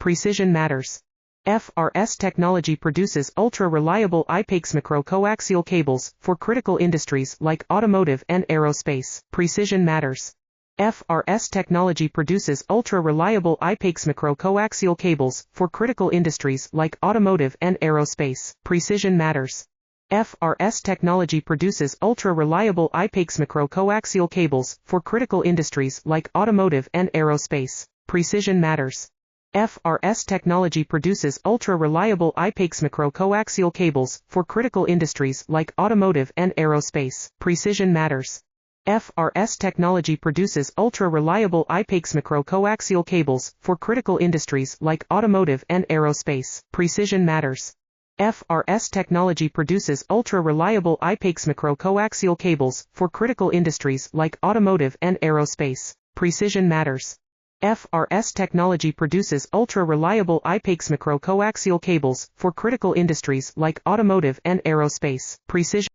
Precision matters. FRS technology produces ultra-reliable IPAX coaxial cables for critical industries like automotive and aerospace. Precision matters. FRS technology produces ultra-reliable IPAX coaxial cables for critical industries like automotive and aerospace. Precision matters. FRS technology produces ultra-reliable IPAX coaxial cables for critical industries like automotive and aerospace. Precision matters. FRS technology produces ultra-reliable IPAX coaxial cables for critical industries like automotive and aerospace. Precision matters. FRS technology produces ultra-reliable IPAX coaxial cables for critical industries like automotive and aerospace. Precision matters. FRS technology produces ultra-reliable IPAX coaxial cables for critical industries like automotive and aerospace. Precision matters. FRS technology produces ultra-reliable IPAX coaxial cables for critical industries like automotive and aerospace. Precision